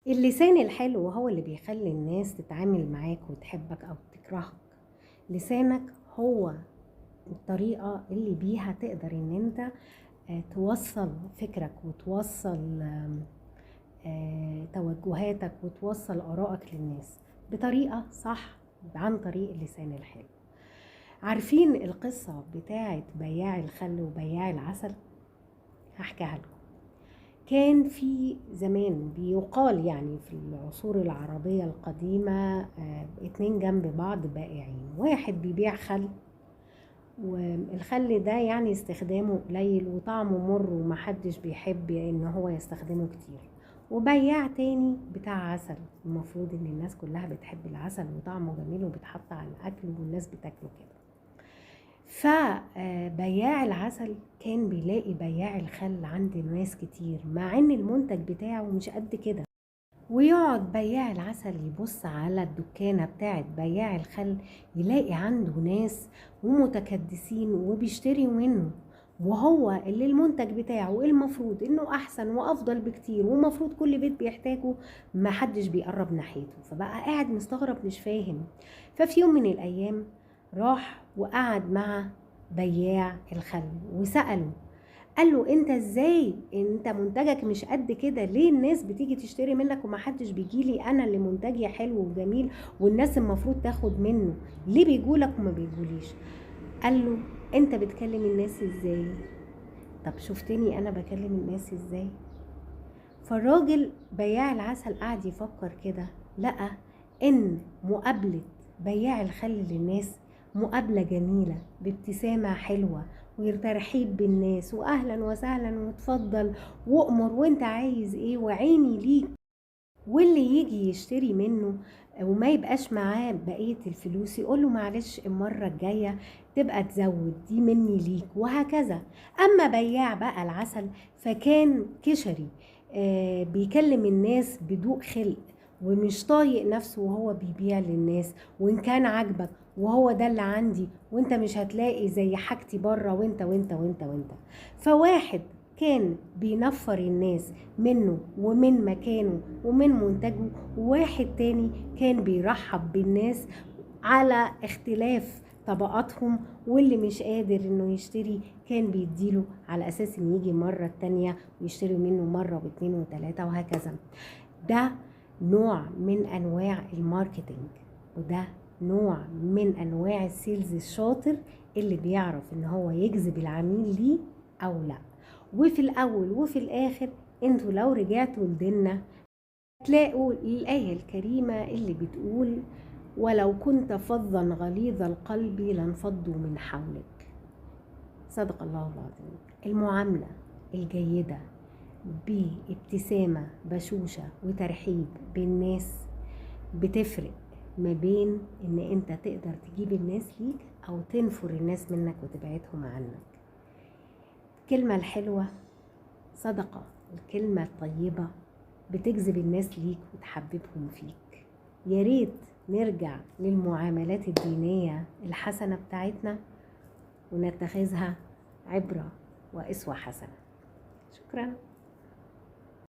اللسان الحلو هو اللي بيخلي الناس تتعامل معاك وتحبك أو تكرهك. لسانك هو الطريقة اللي بيها تقدر ان انت توصل فكرك وتوصل توجهاتك وتوصل آرائك للناس بطريقة صح عن طريق اللسان الحلو. عارفين القصة بتاعت بياع الخل وبياع العسل؟ هحكيها لكم. كان في زمان بيقال يعني في العصور العربية القديمة اتنين جنب بعض بائعين، واحد بيبيع خل، والخل ده يعني استخدامه قليل وطعمه مر ومحدش بيحب ان هو يستخدمه كتير، وبياع تاني بتاع عسل، المفروض ان الناس كلها بتحب العسل وطعمه جميل وبتحط على الاكل والناس بتاكله كده. فبياع العسل كان بيلاقي بياع الخل عند ناس كتير مع ان المنتج بتاعه مش قد كده، ويقعد بياع العسل يبص على الدكانة بتاعت بياع الخل يلاقي عنده ناس ومتكدسين وبيشتري منه، وهو اللي المنتج بتاعه المفروض انه احسن وافضل بكتير ومفروض كل بيت بيحتاجه، ما حدش بيقرب ناحيته. فبقى قاعد مستغرب مش فاهم. ففي يوم من الايام راح وقعد مع بياع الخل وسأله، قال له انت ازاي انت منتجك مش قد كده؟ ليه الناس بتيجي تشتري منك ومحدش بيجيلي انا اللي منتجي حلو وجميل والناس المفروض تاخد منه؟ ليه بيجولك وما بيجوليش؟ قال له انت بتكلم الناس ازاي؟ طب شفتني انا بكلم الناس ازاي؟ فالراجل بياع العسل قعد يفكر كده، لقى ان مقابلة بياع الخل للناس مقابلة جميلة بابتسامة حلوة وترحيب بالناس واهلا وسهلا وتفضل وامر وانت عايز ايه وعيني ليك، واللي يجي يشتري منه وما يبقاش معاه بقية الفلوس يقوله معلش المرة الجاية تبقى تزود دي مني ليك، وهكذا. اما بياع بقى العسل فكان كشري، بيكلم الناس بدوق خلق ومش طايق نفسه وهو بيبيع للناس، وان كان عاجبك وهو ده اللي عندي وانت مش هتلاقي زي حاجتي بره وانت وانت وانت وانت. فواحد كان بينفر الناس منه ومن مكانه ومن منتجه، وواحد تاني كان بيرحب بالناس على اختلاف طبقاتهم، واللي مش قادر انه يشتري كان بيديله على اساس انه يجي مرة تانية ويشتري منه مرة واثنين وثلاثة وهكذا. ده نوع من انواع الماركتينج، وده نوع من انواع السيلز الشاطر اللي بيعرف ان هو يجذب العميل ليه او لا. وفي الاول وفي الاخر انتوا لو رجعتوا لديننا تلاقوا الآية الكريمة اللي بتقول ولو كنت فظا غليظ القلب لانفضوا من حولك. صدق الله العظيم. المعاملة الجيدة بابتسامة بشوشة وترحيب بالناس بتفرق ما بين ان انت تقدر تجيب الناس ليك او تنفر الناس منك وتبعدهم عنك. الكلمة الحلوة صدقة، الكلمة الطيبة بتجذب الناس ليك وتحببهم فيك. يا ريت نرجع للمعاملات الدينية الحسنة بتاعتنا ونتخذها عبرة وأسوة حسنة. شكرا.